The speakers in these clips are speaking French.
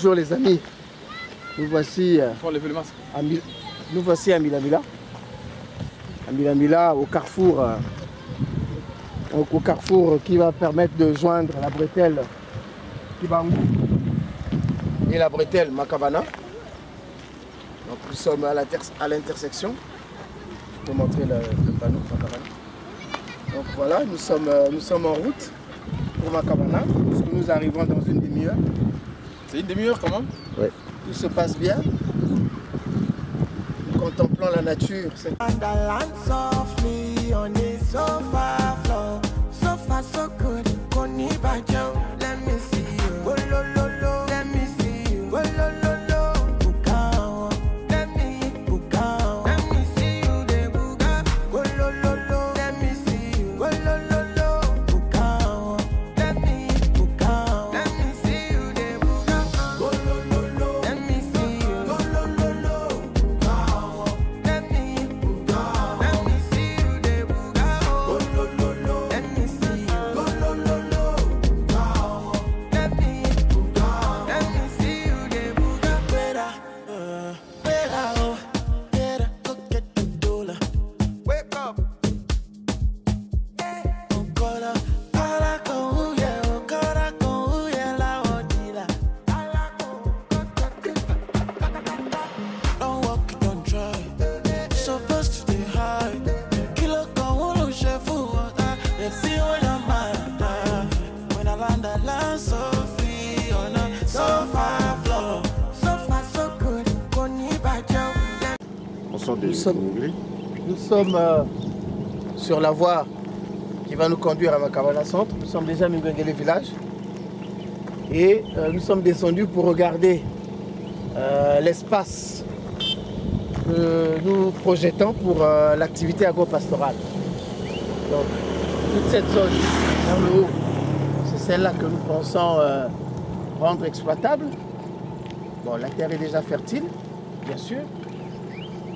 Bonjour les amis, nous voici nous voici à Milamila. À Milamila, au carrefour, qui va permettre de joindre la bretelle Kibangu et la bretelle Makabana. Donc nous sommes à l'intersection. Je peux montrer le panneau Makabana. Donc voilà, nous sommes en route pour Makabana, parce que nous arrivons dans une demi-heure. C'est une demi-heure quand même? Oui. Tout se passe bien. Nous contemplons la nature. Nous sommes sur la voie qui va nous conduire à Makabana Centre. Nous sommes déjà à Mingwengele village et nous sommes descendus pour regarder l'espace que nous projetons pour l'activité agro-pastorale. Donc toute cette zone vers le haut, c'est celle-là que nous pensons rendre exploitable. Bon, la terre est déjà fertile, bien sûr.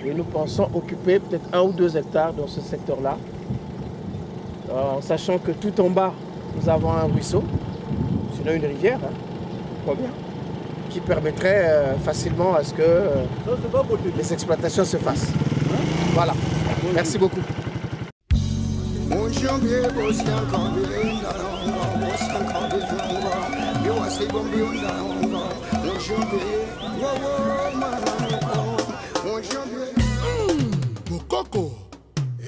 Et nous pensons occuper peut-être 1 ou 2 hectares dans ce secteur-là, en sachant que tout en bas, nous avons un ruisseau, sinon une rivière, pas bien, qui permettrait facilement à ce que les exploitations se fassent. Voilà, merci beaucoup. Coco,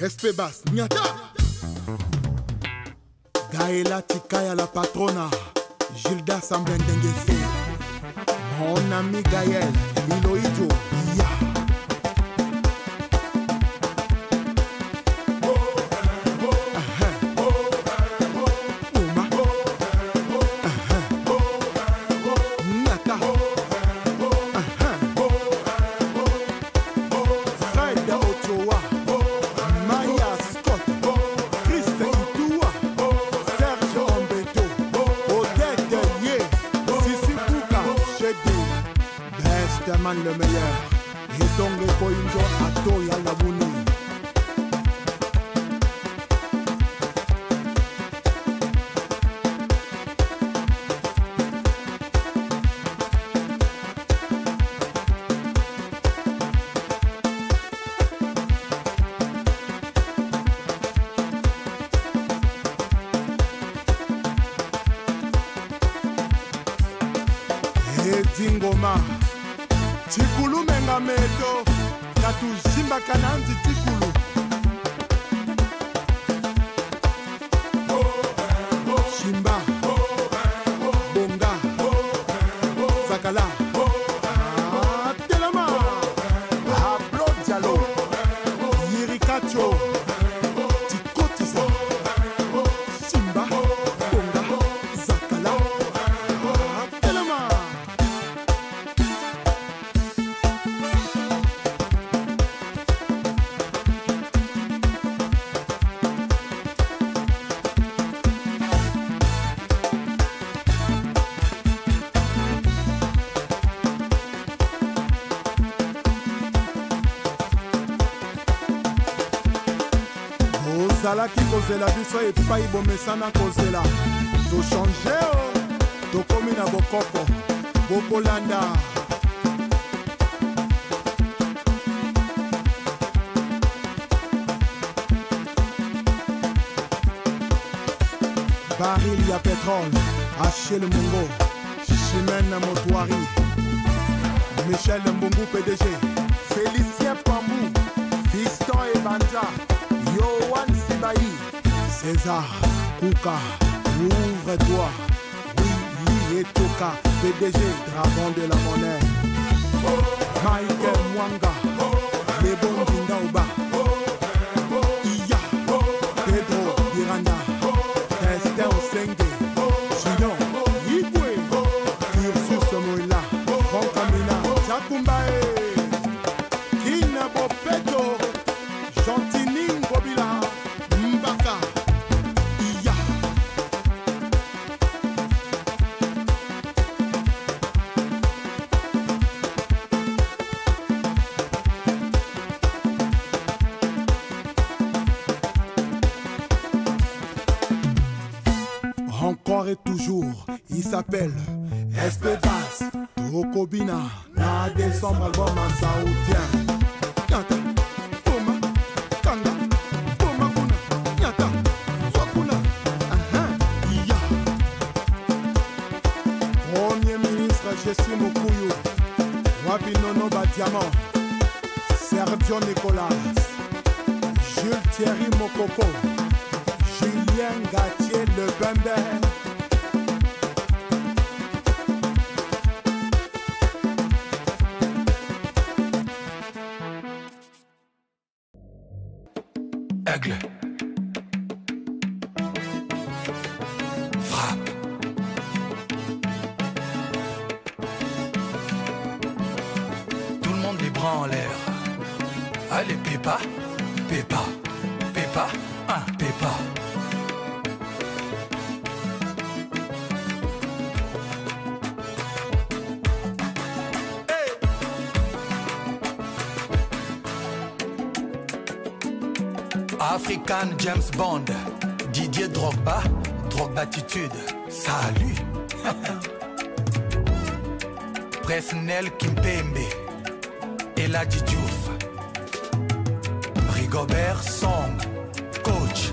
Espebas, Nyata Gaëla Tikaya la patrona, Gilda Sambendengeso, mon ami Gaël, Miloïdjo, Ya. Le meilleur et donc les coïnjo à Toya la Bouni. Et Dingoma Tikulu menga meto Katu jimba kananzi tikulu Shimba Bonga Zakala Telema Ablo Diallo Yirikacho Tikotisa Shimba Bonga Zakala Telema. Ozalaki kozela biso epai bomesana kozela to changer to komi na bokoko Bokolanda. Baril ya pétrole, Achille Mongo, Chimène Motoari, Michel Mbungu PDG, Félicien Pambou, Fiston et Banja, Yohan Sibaï, César, Kouka, ouvre-toi, oui, et Toka, PDG, dragon de la monnaie, Michael Mwanga, les bons Dindaouba, Iya, Pedro Miranda, Esther Osenge, Julien, Yibwe, Ursus Moïla, Franck Amina, Jakumbae, Kina Bopeto, Gentini Bobila, Mbaka, Iya. Encore et toujours, il s'appelle Espedas, Tokobina, na décembre album en saoudien. Nyata, Toma, Kanga, Toma Kuna, Nyata, Swakuna, Iya. Premier ministre Jessie Mukuyu, Wabi Nono Badiamant, Sergio Nicolas, Jules Thierry Mokoko, Julien Gatier Le Bembe. Aigle. Frappe. Tout le monde les bras en l'air. Allez, Pépa, Pépa, Pépa, Pépa. African James Bond, Didier Drogba, Drogbatitude, salut. Presnel Kimpembe, Eladji Diouf, Rigobert Song, coach.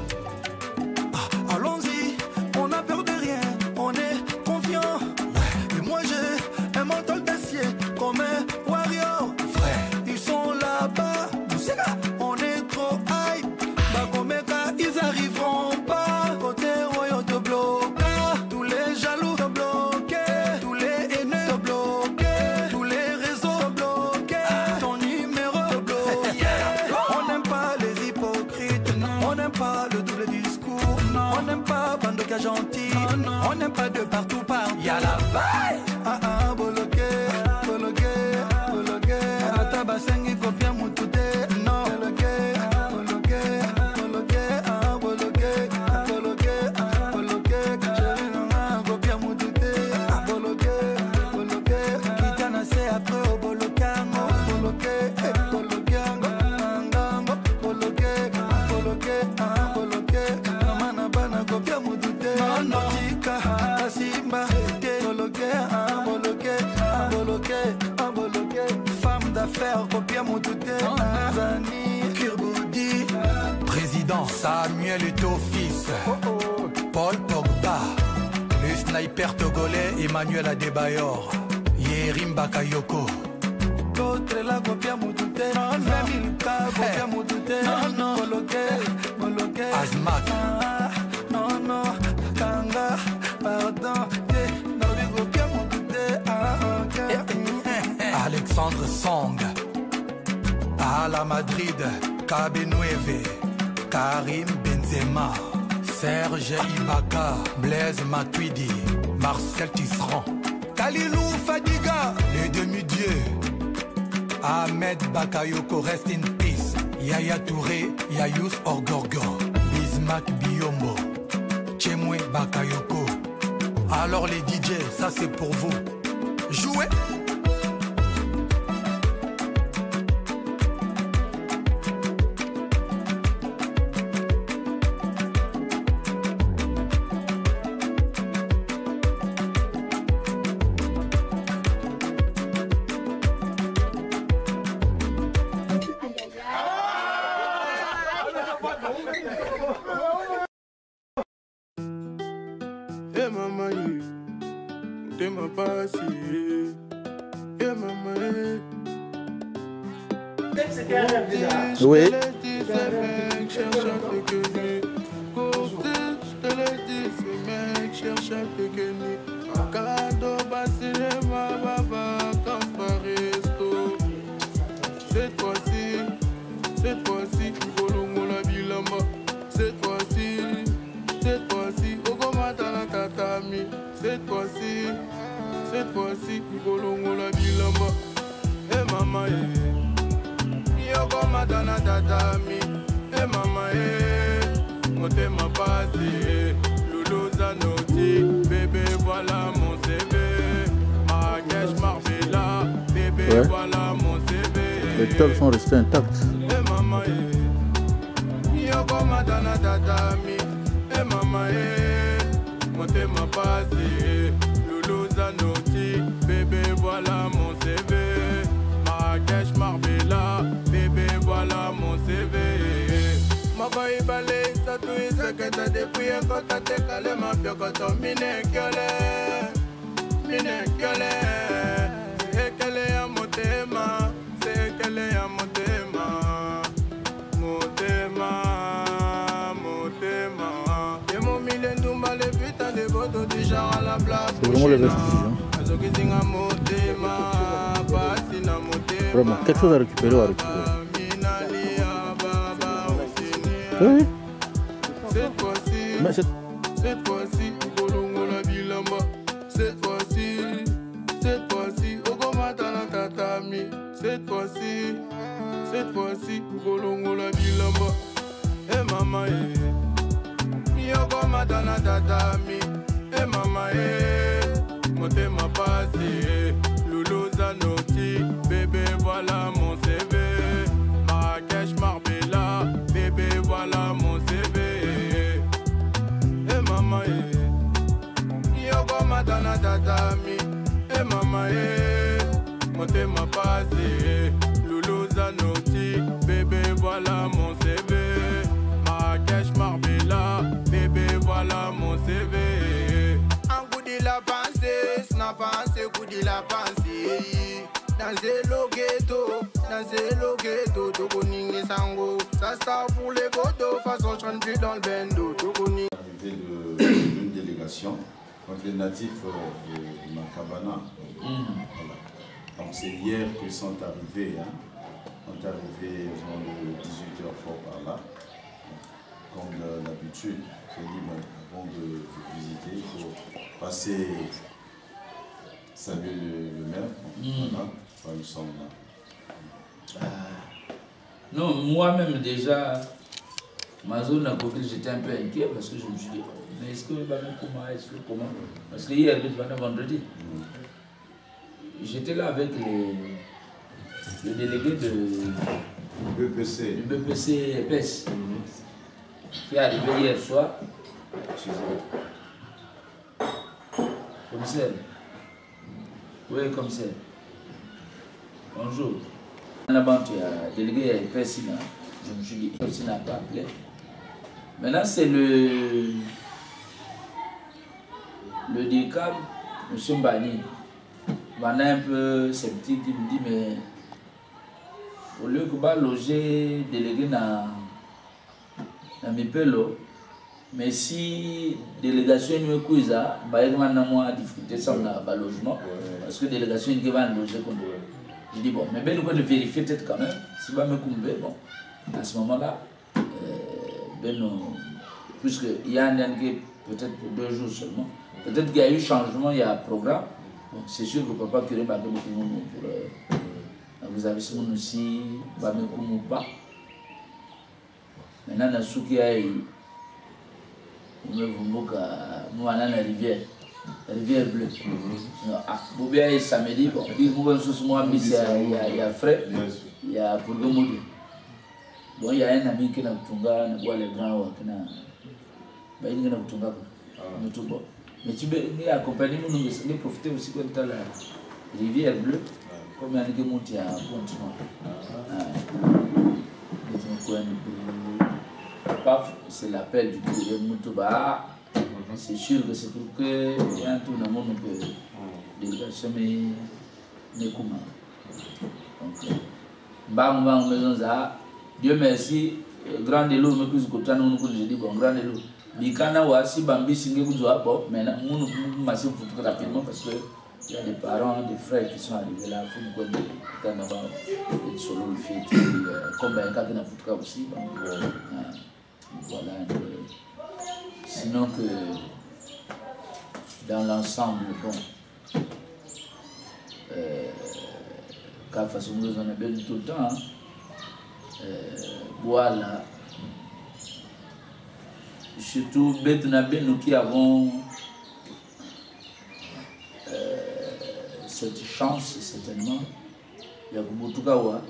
Allons-y, on n'a peur de rien, on est confiant. Et moi j'ai un mental d'acier comme un warrior. Frère, ils sont là-bas, on est trop hype. Ils arriveront pas, côté royaume te bloque. Tous les jaloux te bloquent, tous les haineux te bloquent, tous les réseaux te bloquent, ton numéro te bloque. On n'aime pas les hypocrites, on n'aime pas le double discours, on n'aime pas Bandoka gentil, on n'aime pas de partout partout. Y'a la baille, bloqué, bloqué, bloqué. Atabasengi copia mutute, non, bloqué. Femme d'affaires, copia Moutouté, Zani, Kirboudi, président Samuel Eto'o-Fils, Paul Pogba, le sniper togolais Emmanuel Adebayor, Yerim Bakayoko. L'autre là, copia Moutouté, 20 000 cas, copia Moutouté, Moloké, Azmak, non, Kanga, pardon, copia Moutouté, Alexandre Song, à la Madrid, Cabe9, Karim Benzema, Serge Ibaka, Blaise Matuidi, Marcel Tisserand, Kalilou Fadiga, les demi-dieux, Ahmed Bakayoko, rest in peace, Yaya Touré, Yayous Orgorgo, Bismack Biombo, Chemwe Bakayoko. Alors les DJ, ça c'est pour vous. Jouez. Hey mama, t'es ma passé. Hey mama, oui. Cette fois-ci, Bolongola Bilamba. Cette fois-ci, Ogomata Tatami. Cette fois-ci, Bolongola Bilamba. Eh mama, Yogomata Tatami. Eh mama, Motema passé. Lolo Zanotti, bébé, voilà mon CV. Marrakech, Marbella, bébé, voilà mon CV. Les tables sont restés intacts. Motema passé, Lolo Zanotti, bébé voilà mon CV. Marrakech, Marbella, bébé voilà mon CV. Makoy balé, ça tout est ce que t'as depuis un côté, t'as calé ma piocoton, mine kyole. C'est qu'elle est à Motema, c'est qu'elle est à Motema. C'est vraiment le vestige. Vraiment, quelque chose à récupérer ou à récupérer. Oui. Cette fois-ci, Ogomata la tatami. Cette fois-ci, Ogolongola Bilamba. Eh mama, Yogomata la tatami. Eh mama, Motema passé. Lolo Zanotti, bébé voilà mon CV. Marrakech, Marbella, bébé voilà mon CV. Eh mama, Yogomata la tatami. Eh mama, Motema passé. Lolo Zanotti, bébé voilà mon CV. Marrakech, Marbella, bébé voilà mon CV. Un coup de la pensée, snap pensée, coup de la pensée. Dans le ghetto, Togo Ningi Sango. Ça star pour les photos, façon chante plus dans le bendo, Togo Ningi. Une délégation contre les natifs de Makabana. Voilà. Donc c'est hier qu'ils sont arrivés. Ils sont arrivés le 18h fort par là. Comme d'habitude, c'est dit, avant de visiter, il faut passer, saluer le maire. Voilà, enfin, nous sommes là. Non, moi-même déjà, ma zone à côté, j'étais un peu inquiet parce que je me suis dit, mais est-ce que comment? Parce que hier, vendredi, j'étais là avec le délégué de BPC EPES qui est arrivé hier soir. Commissaire. Oui, commissaire. Bonjour. Là-bas, tu as délégué EPES, je me suis dit, EPES n'a pas appelé. Maintenant, c'est le DICAB, M. Mbani. On est un peu sceptique, il me dit, mais au lieu que va loger délégué dans Mipelo, mais si délégation est quiz, il y a difficulté sans le logement, parce que délégation est va loger comme je dis, bon, mais ben nous devons vérifier peut-être quand même, si va me combler, bon, à ce moment-là, puisqu'il y a un qui peut-être pour 2 jours seulement, peut-être qu'il y a eu changement, il y a un programme. Bon, c'est sûr que papa qui remarque beaucoup de monde pour vous avez ce monde aussi, va me ou pas. Maintenant, dans ce qui a eu, nous avons la rivière bleue. Vous bien samedi, bon, il y a frais, il y a pour le monde. Bon, il y a un ami qui n'a pas les grands qui n'a pas mais tu peux accompagner nous profiter aussi de la rivière bleue, comme il y a des montés à continent. PAF, c'est l'appel du courrier Moutouba. C'est sûr que c'est pour que il y a un tout dans le monde que délégation n'est comment. Donc, bang maison ça. Dieu merci. Grand élo me plus que tant nous je dis bon grand élo. Bikana wa si bambi singe kuzoa bon maintenant nous massif pour rapidement parce que il y a des parents, des frères qui sont arrivés là, il faut nous connaître quand on va solo le fait comme un cas qui n'a pas aussi donc voilà un peu. Sinon que dans l'ensemble bon car façon nous en a bien tout le temps voilà surtout nous qui avons cette chance certainement il y a Kubutukawa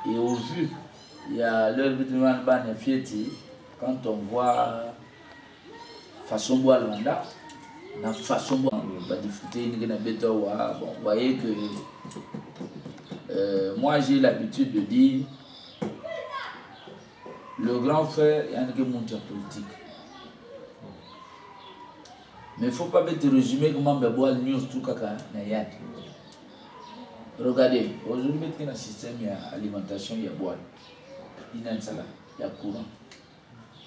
et au vu il y a leur quand on voit façon boire le mandat la façon boire pas discuter ni na betawa bon vous voyez que moi j'ai l'habitude de dire le grand frère il y a un qui monte en politique. Mais il ne faut pas te résumer comment boire le news tout caca. Regardez, aujourd'hui, il y a un système d'alimentation, il y a boire. Il y a un salaire, il y a courant.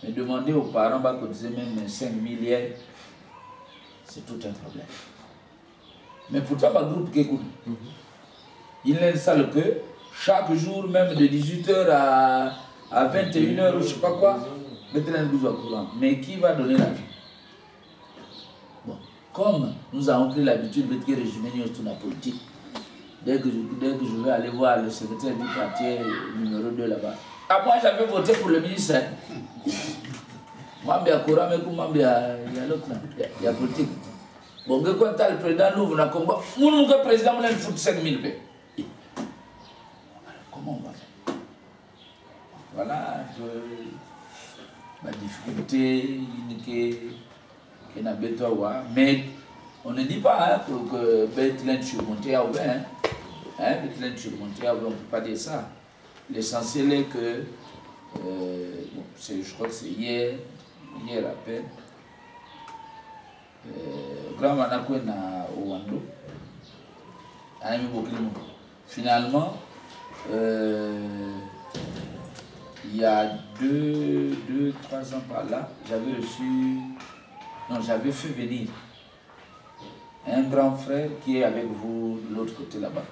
Mais demander aux parents qu'on disait même 5 milliards, c'est tout un problème. Mais pourtant, le groupe qui écoute, il y a une salle que chaque jour, même de 18h à 21h, ou je ne sais pas quoi, mettez un besoin courant. Mais qui va donner l'argent? Comme nous avons pris l'habitude de résumer sur la politique, dès que je vais aller voir le secrétaire du quartier numéro 2 là-bas, moi j'avais voté pour le ministre. Moi, il y a courant, mais il y a l'autre là, il y a politique. Bon, quand le président nous, on a combat, le président, on a une fout 5 000 paix. Comment on va faire? Voilà un peu la difficulté, mais on ne dit pas pour que Bethlehem surmonté à ouvert. Bethlehem surmonté à ouvert, on ne peut pas dire ça. L'essentiel est que, je crois que c'est hier à peine, Grand Manako na Owando, finalement, il y a 2-3 ans par là, j'avais fait venir un grand frère qui est avec vous de l'autre côté là-bas.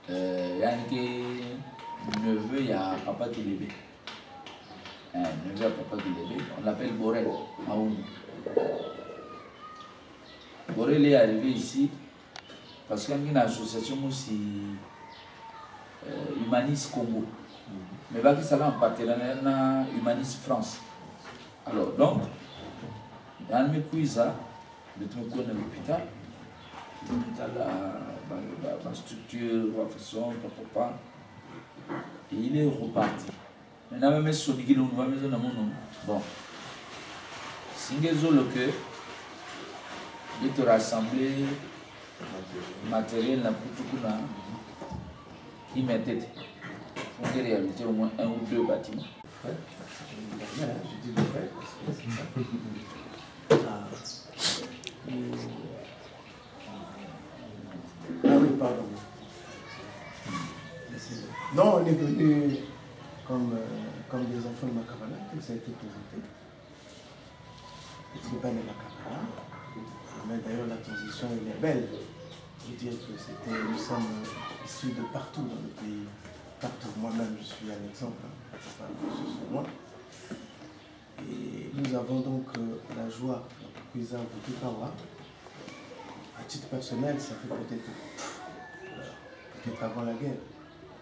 Il y a un neveu, il y a Papa Kilébé. Neveu à Papa Kilébé, on l'appelle Borel, Maoum. Borel est arrivé ici parce qu'il y a une association aussi Humanis Congo. Mais il y a un partenariat Humanis France. Alors donc, il y a un Mekouiza, de l'hôpital, la structure, la façon, papa, et il est reparti. Maintenant, même si on dit qu'il nous va mettre dans mon nom. Bon, si on le que, il te rassembler matériel pour tout le monde, il mettait. Il faut en réalité au moins 1 ou 2 bâtiments. Je dis le frère, parce que c'est ça. Ah oui, pardon. Non, on est venu comme des enfants de Makabana, comme ça a été présenté. C'est pas les Makabana. Mais d'ailleurs, la transition, elle est belle. Je veux dire que nous sommes issus de partout dans le pays. Partout. Moi-même, je suis un exemple. Moi. Et nous avons donc la joie, la cuisine de Tukawa. À titre personnel, ça fait peut-être avant la guerre.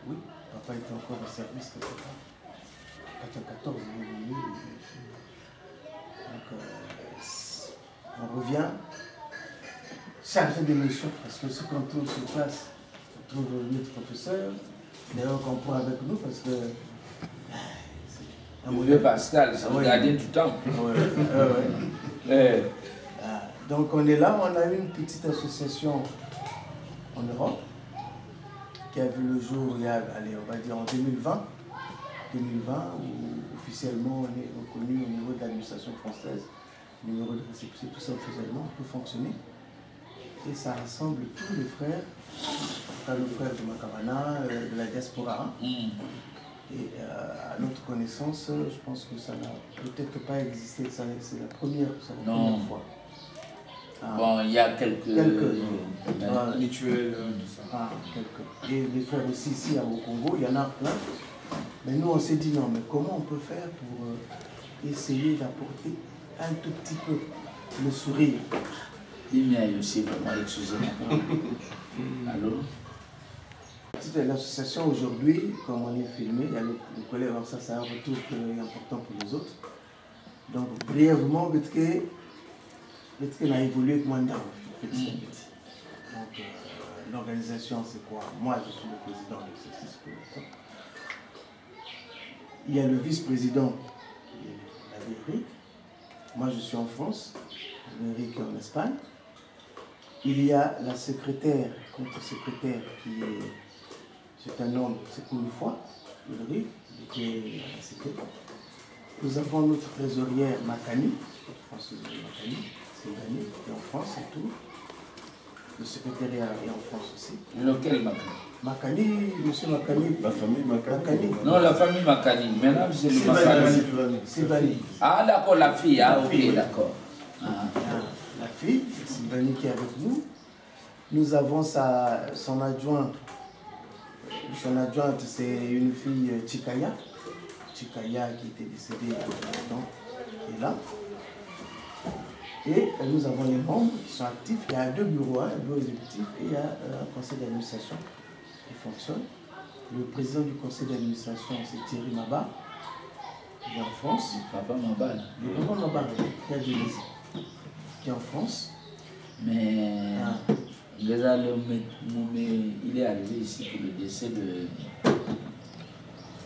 Oui, papa était encore au service quelque part. 14, il est venu. Donc, on revient chargé d'émotions parce que ce qu'on trouve sur place, on trouve notre professeur. D'ailleurs, qu'on pourra avec nous parce que. Un vieux Pascal, c'est le gardien du temps. Donc on est là, on a eu une petite association en Europe qui a vu le jour, on va dire en 2020. 2020 où officiellement on est reconnu au niveau de l'administration française, numéro de récépissé, tout ça officiellement peut fonctionner. Et ça rassemble tous les frères, nos frères de Makabana, de la diaspora. Et à notre connaissance, je pense que ça n'a peut-être pas existé, c'est la première fois. Bon, il y a quelques mutuelles, tout ça. Quelques. Et les frères aussi ici au Congo, il y en a plein. Mais nous, on s'est dit non, mais comment on peut faire pour essayer d'apporter un tout petit peu le sourire. Il y a aussi vraiment, excusez-moi. Allô? L'association aujourd'hui, comme on est filmé, il y a le collègue, ça c'est un retour qui est important pour les autres. Donc brièvement, Betke a évolué avec moi. Donc l'organisation c'est quoi? Moi je suis le président de l'exercice pour l'instant. Il y a le vice-président, Eric. Moi je suis en France, Eric est en Espagne. Il y a la secrétaire, contre-secrétaire qui est... C'est un homme, c'est pour une fois, Ulrich, qui est à la secrétaire. Nous avons notre trésorière Makani, Françoise Makani, c'est Dani, qui est en France et tout. Le secrétariat est en France aussi. Lequel Makani? Makani, monsieur Makani. La famille Makani. Non, la famille Makani. Maintenant, c'est le Makani. Sylvanie. Ah, d'accord, la fille. Ah, ok, d'accord. La fille, c'est Sylvanie qui est avec nous. Nous avons son adjoint. Son adjointe, c'est une fille Chikaya. Chikaya qui était décédée il y a longtemps, qui est là. Et nous avons les membres qui sont actifs. Il y a 2 bureaux, un bureau exécutif et il y a un conseil d'administration qui fonctionne. Le président du conseil d'administration, c'est Thierry Maba, qui est en France. Papa Maba, là. Le papa Maba, qui est en France. Mais... il est arrivé ici pour le décès de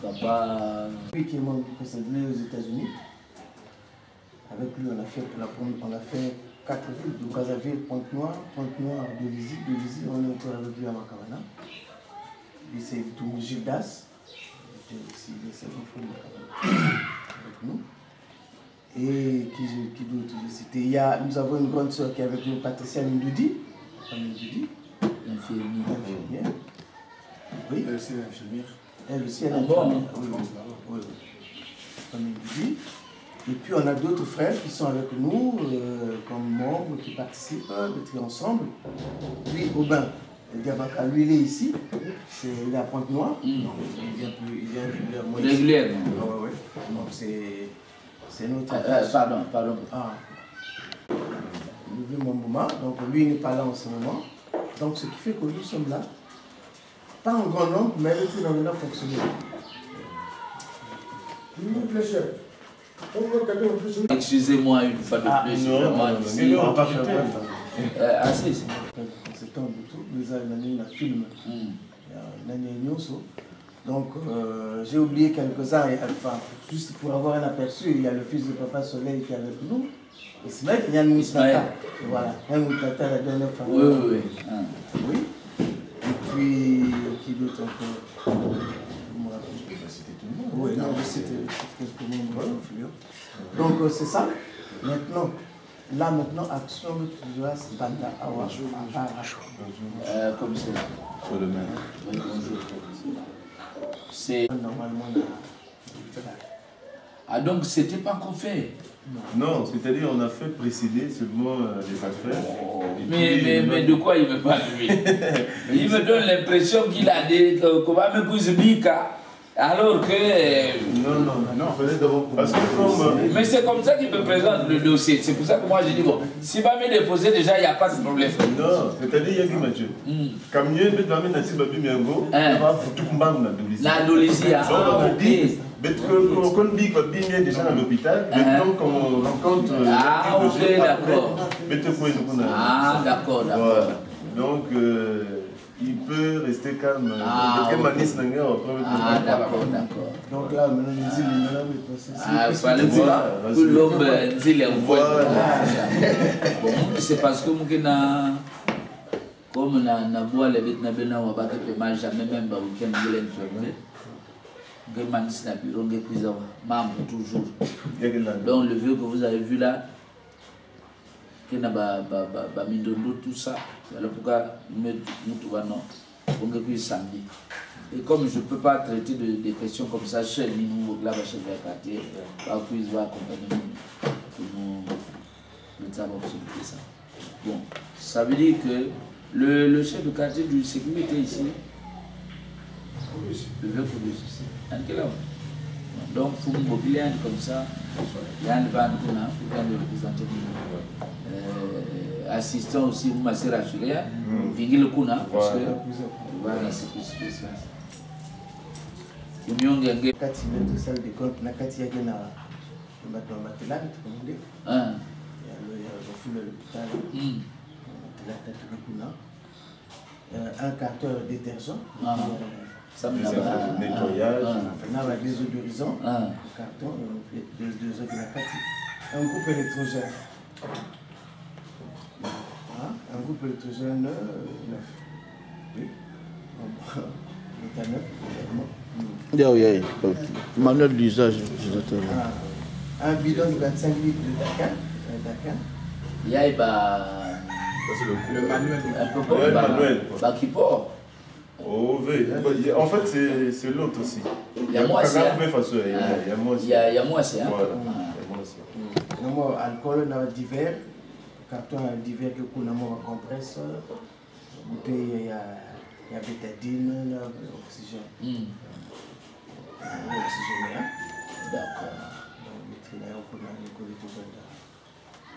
papa. Lui qui est membre du conseil aux États-Unis. Avec lui, on a fait 4 villes, de Brazzaville, Pointe-Noire, Delizy, on est encore avec lui à Makabana. Lui, c'est Toumou Gildas, il est avec nous. Et qui d'autre j'ai cité? Nous avons une grande soeur qui est avec nous, Patricia Mindoudi. L'infirmière. Oui. Elle aussi est infirmière. Elle aussi est infirmière. Oui. Et puis on a d'autres frères qui sont avec nous, comme membres, qui participent, qui ensemble. Lui, Aubin, lui il est ici, il est à Pointe-Noire. Il vient régulièrement. Oui. Donc c'est notre... Pardon. Donc lui il n'est pas là en ce moment. Donc ce qui fait que nous sommes là, pas en grand nombre, mais le phénomène a fonctionné. Excusez-moi une fois de plus. On va pas faire C'est temps de tout, nous avons un film. Donc j'ai oublié quelques-uns, juste pour avoir un aperçu, il y a le fils de Papa Soleil qui est avec nous. Ismaël, il y a un Moutata. Voilà, un Moutata la dernière fois. Oui. Oui. Et puis, qui d'autre encore? Oui, non, c'était quelques membres. Donc c'est ça. Maintenant, action de Tuas Banda Awa. Comme c'est. Sur le même. Oui, bonjour. C'est. Normalement, Ah, donc c'était pas encore fait? Non, c'est-à-dire on a fait précéder seulement les affaires. Mais de quoi il me parle lui? Il me donne l'impression qu'il a des... Comment me couche Bika, alors que... Non, il fallait d'abord... Parce que comme... Mais c'est comme ça qu'il me présente le dossier. C'est pour ça que moi j'ai dit, bon, si va me déposer déjà, il n'y a pas de problème. Non, c'est-à-dire il y a qui Mathieu. Comme il y a une bête de Nasi Babi Miango, il va tout combattre la Dolisie. La Dolisie, on a dit... Quand on dit que Bimé est déjà à l'hôpital, maintenant qu'on rencontre... Ah, ok, d'accord. Ah, d'accord. Voilà. Donc, il peut rester calme. Ah, d'accord. Donc là, maintenant, Nzili est passé. Ah, il fallait voir que l'homme Nzili est voilà. Bon, c'est parce que moi, comme na bois les bêtes na bena ou pas que jamais même week-end de l'intérieur. membre toujours. Donc le vieux que vous avez vu là, qui n'a pas tout ça, voilà pourquoi nous samedi. Et comme je ne peux pas traiter des questions comme ça, seul, nous, là, chez le quartier, il va accompagner nous avons ça. Bon, ça veut dire que le chef de quartier du sécurité ici, le vieux police, donc, pour nous mobiliser comme ça, il y a un van pour nous représenter. Assistant aussi, vous m'avez rassuré, Vigil le Kuna, parce que voilà, c'est plus spécial. Nous avons gagné. Une salle de compte, na kati ya gena maintenant matelas, tout le monde. Ah. Il y a le full l'hôpital. Un carton détergent. Ça me nettoyage. On a des odorisants. Un carton, des odorisants de la kati. Un groupe électrogène. Un groupe électrogène 9. Oui. Il est à 9, également. Manuel d'usage. Un bidon de 25 litres de Dakar. Il y a le manuel. Un peu manuel. En fait, c'est l'autre aussi. Il y a moi aussi. Il y a moi aussi. Nous alcool, nous avons divers. Carton divers que nous avons compresse. Bouteille, il y a bétadine, oxygène. D'accord.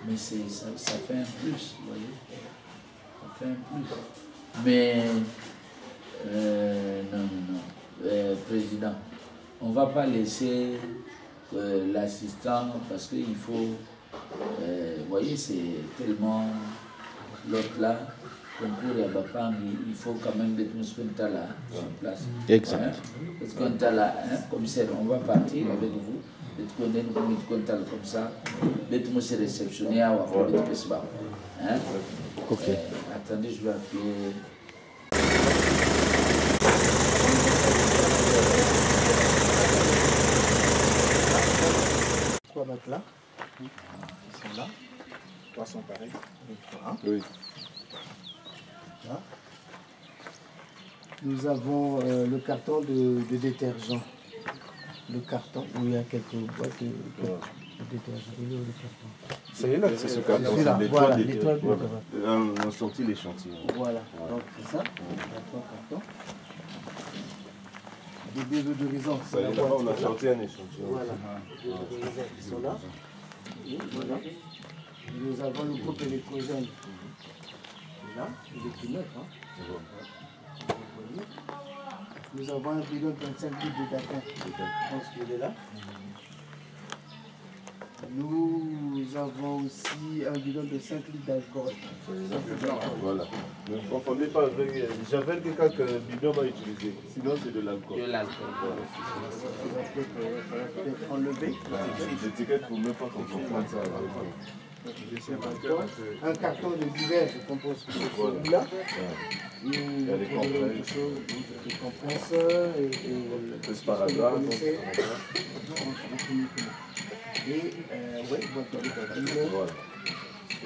Mais ça fait un plus, vous voyez. Ça fait un plus. Mais, non. Président, on ne va pas laisser l'assistant parce qu'il faut, vous voyez, c'est tellement l'autre là. Il faut quand même mettre une spinta là sur place. Exact. Parce qu'on est là, commissaire, on va partir avec vous. Comme ça, nous réceptionner à ok. Attendez, je vais appuyer. Trois matelas. Ils sont là. Trois sont pareils. Oui. Là. Nous avons le carton de détergent. Le carton où il y a quelques boîtes de détergent. Le carton. C'est là, c'est ce carton. Voilà, l'étoile. On a sorti l'échantillon. Voilà, donc c'est ça. Il y a trois cartons. Des désodorisants. Ça y est, là-bas, on a sorti un échantillon. Voilà, des désodorisants qui sont là. Et voilà. Nous avons le groupe électrogène. Là, il est plus neuf. Nous avons un bidon de 25 litres de Dakar. Je pense qu'il est là. Nous avons aussi un bidon de 5 litres d'alcool. Voilà. Ne confondez pas avec Javel, quelqu'un que le bidon va utiliser. Sinon, c'est de l'alcool. De l'alcool. Ça va peut-être enlever. L'étiquette pour ne pas confondre ça. Un carton de divers se compose de celui-là. Il y a des compresses et sparadrap. Et oui, boîte de bétadine.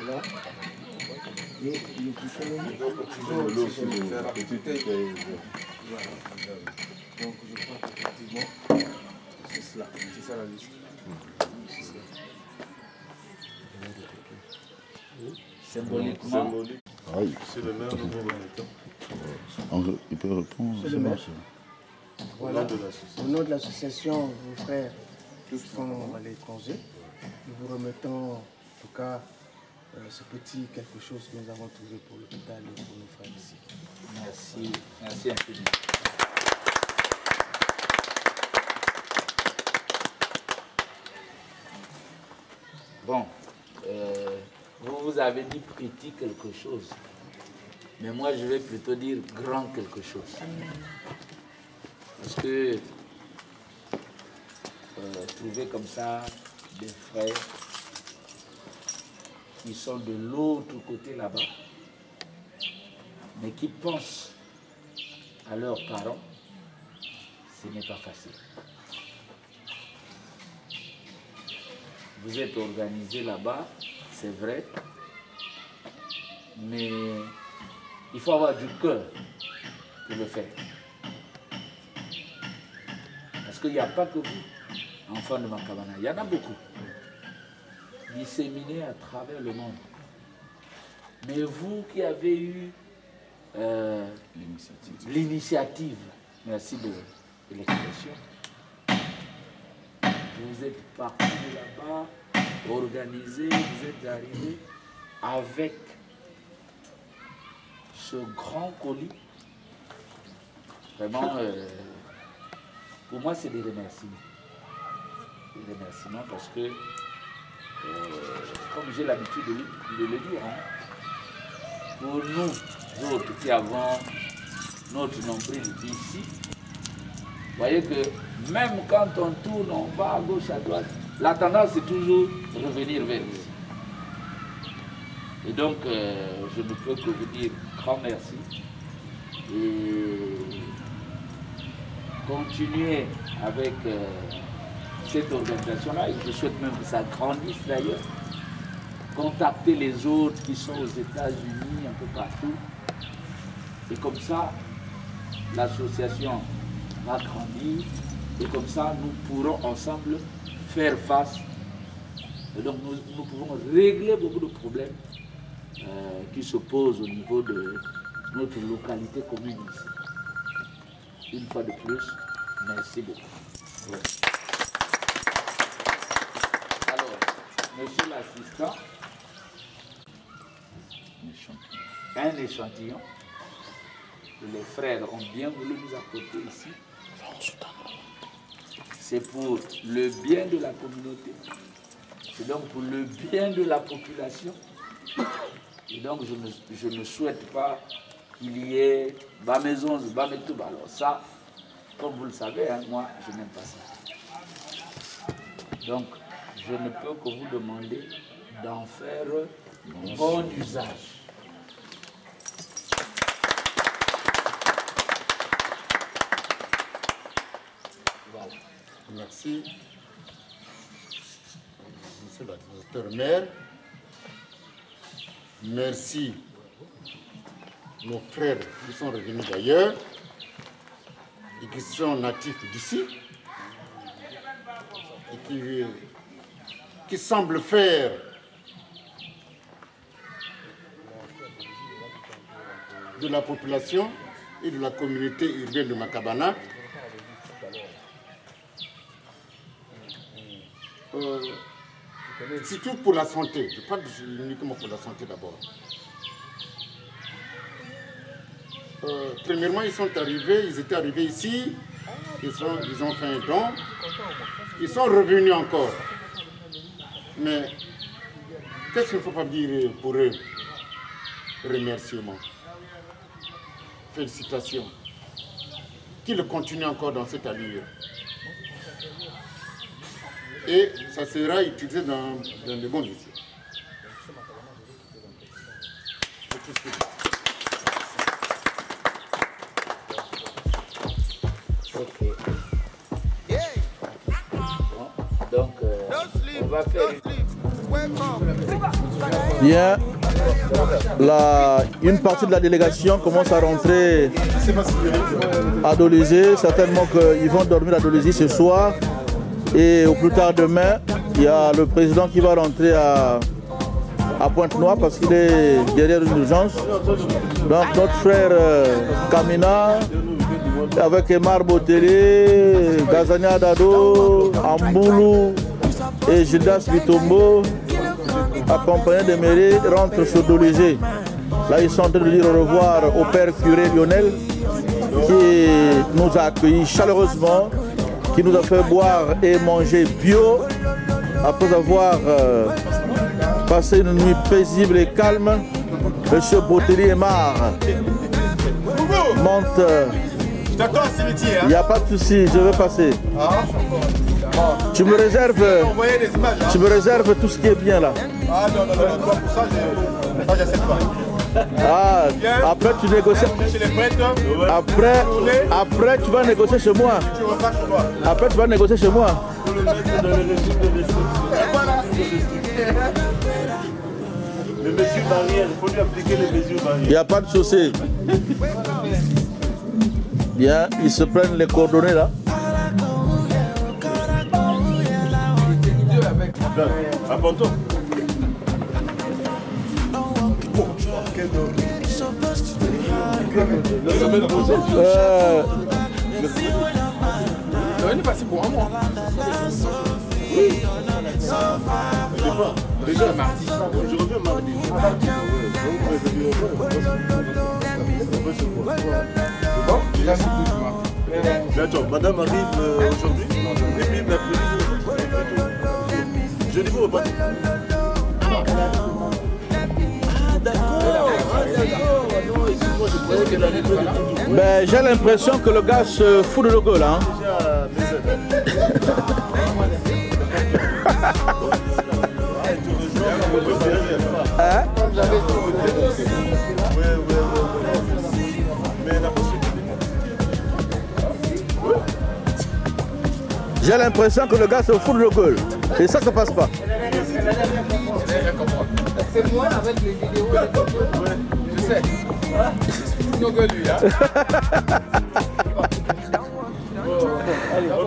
Là. Et le bouton l'eau sur la petite tête. Voilà. Donc je crois qu'effectivement, c'est cela. C'est ça la liste. Symboliquement. Oui. C'est le maire nouveau remettant. Il peut répondre. C'est le maire. Voilà. Au nom de l'association, vos frères qui sont à l'étranger, nous vous remettons en tout cas ce petit quelque chose que nous avons trouvé pour l'hôpital et pour nos frères ici. Merci. Merci infiniment. Bon, vous avez dit petit quelque chose, mais moi je vais plutôt dire grand quelque chose. Parce que trouver comme ça des frères qui sont de l'autre côté là-bas, mais qui pensent à leurs parents, ce n'est pas facile. Vous êtes organisé là-bas, c'est vrai, mais il faut avoir du cœur pour le faire. Parce qu'il n'y a pas que vous, enfants de Makabana, il y en a beaucoup, disséminés à travers le monde. Mais vous qui avez eu l'initiative, merci de l'expression, vous êtes partis là-bas, organisés, vous êtes arrivés avec ce grand colis. Vraiment, pour moi, c'est des remerciements. Des remerciements parce que, comme j'ai l'habitude de le dire, hein, pour nous autres qui avons notre nombril ici, vous voyez que même quand on tourne, on va à gauche, à droite, la tendance c'est toujours revenir vers ici. Et donc, je ne peux que vous dire grand merci. Et continuer avec cette organisation-là, et je souhaite même que ça grandisse d'ailleurs. Contacter les autres qui sont aux États-Unis, un peu partout. Et comme ça, l'association va grandir. Et comme ça, nous pourrons ensemble faire face. Et donc, nous pouvons régler beaucoup de problèmes qui se posent au niveau de notre localité commune ici. Une fois de plus, merci beaucoup. Ouais. Alors, monsieur l'assistant, un échantillon que les frères ont bien voulu nous apporter ici. C'est pour le bien de la communauté, c'est donc pour le bien de la population. Et donc je ne souhaite pas qu'il y ait bas maison, bas tout. Alors ça, comme vous le savez, hein, moi je n'aime pas ça. Donc je ne peux que vous demander d'en faire bon usage. Voilà. Merci, monsieur l'administrateur maire. Merci nos frères qui sont revenus d'ailleurs et qui sont natifs d'ici et qui semblent faire de la population et de la communauté urbaine de Makabana surtout pour la santé. Je parle uniquement pour la santé d'abord. Premièrement, ils étaient arrivés ici, ils ont fait un don, ils sont revenus encore. Mais qu'est-ce qu'il ne faut pas dire pour eux? Remerciements, félicitations, qu'ils continuent encore dans cette allure. Et ça sera utilisé dans le bon lycée. Ok. Donc, on va faire Bien, une partie de la délégation commence à rentrer à Dolésé. Certainement qu'ils vont dormir à Dolésé ce soir. Et au plus tard demain, il y a le président qui va rentrer à Pointe-Noire parce qu'il est derrière une urgence. Donc notre frère Kamina, avec Emar Botele, Gazania Dado, Amboulou et Gildas Bitombo, accompagnés de mairies, rentrent sur Dolésé. Là, ils sont en train de dire au revoir au père curé Lionel qui nous a accueillis chaleureusement, qui nous a fait boire et manger bio après avoir passé une nuit paisible et calme. Monsieur Boteli Emar monte. Il n'y a pas de souci, je vais passer. Tu me réserves tout ce qui est bien là. Ah non, pour ça, j'accepte pas. Ah, après tu négocies. Après tu vas négocier chez moi. Après tu vas négocier chez moi. Les mesures barrières, il faut lui appliquer les mesures barrières. Il n'y a pas de souci. Bien, ils se prennent les coordonnées là. À Ponto. On est passé pour un mois. Oui. Déjà, mardi. Je reviens mardi. Bon, déjà c'est tout mardi. Mais attends, madame arrive aujourd'hui. Et puis mercredi, jeudi, vous repartez. Ben, j'ai l'impression que le gars se fout de le gueule. Hein. Hein? J'ai l'impression que le gars se fout de le gueule. Et ça passe pas. C'est moi avec les vidéos. Je sais. Lui, hein.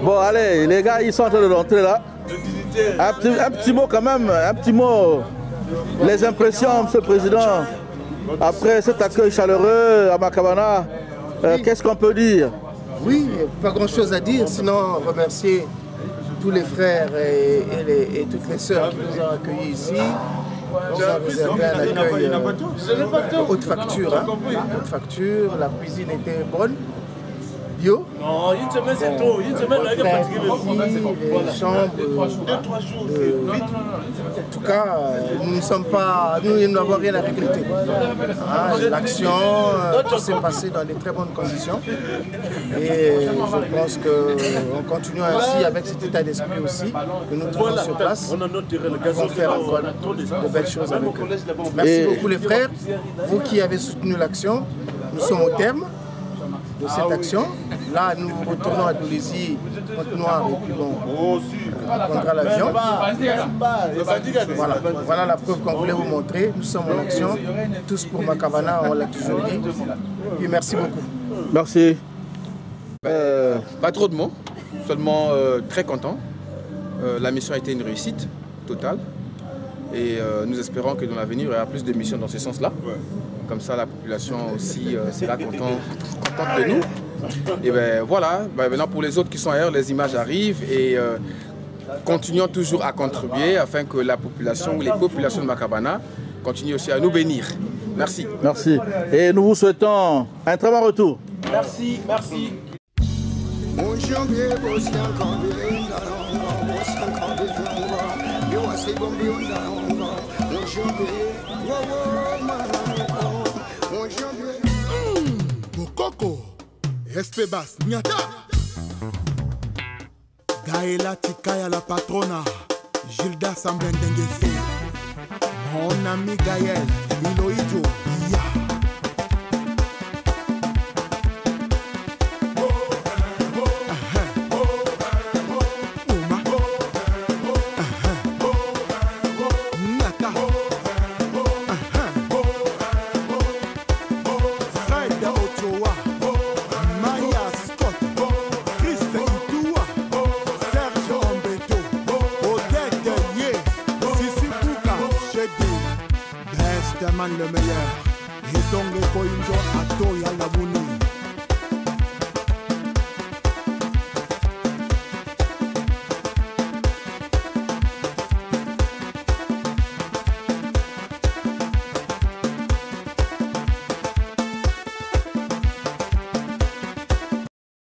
Bon, allez, les gars, ils sont en train de rentrer là. Un petit mot quand même, un petit mot. Les impressions, monsieur le président, après cet accueil chaleureux à Makabana, qu'est-ce qu'on peut dire? Oui, pas grand-chose à dire, sinon remercier tous les frères et toutes les sœurs qui nous ont accueillis ici. Nous avons réservé un accueil haute facture. Hein. Haute facture, la cuisine était bonne. Bio. Non, une semaine c'est trop. Une semaine, là, il est fatigué. Les chambres. 2-3 jours. En tout cas, nous ne sommes pas. Nous n'avons rien à regretter. L'action, tout s'est passé dans de très bonnes conditions. Et je pense qu'en continuant ainsi, avec cet état d'esprit aussi, que nous trouvons sur place, nous allons faire encore de belles choses avec eux. Merci beaucoup les frères. Vous qui avez soutenu l'action, nous sommes au terme de cette action. Là, nous retournons à Doulézy, Pointe-Noire, et puis bon, on prendra l'avion. Voilà la preuve qu'on voulait vous montrer. Nous sommes en action, tous pour Makabana, on l'a toujours dit. Et merci beaucoup. Merci. Pas trop de mots, seulement très content. La mission a été une réussite totale. Et nous espérons que dans l'avenir, il y aura plus de missions dans ce sens-là. Comme ça, la population aussi sera contente de nous. Et ben voilà, maintenant pour les autres qui sont ailleurs, les images arrivent et continuons toujours à contribuer afin que la population ou les populations de Makabana continuent aussi à nous bénir. Merci. Merci. Et nous vous souhaitons un très bon retour. Merci, merci. Bokoko, Espebas, Nyata. Gaëla Tikaya la patrona, Gilda Sambendengeso. Mon ami Gaël, Miloïdjo, Ya. Le meilleur.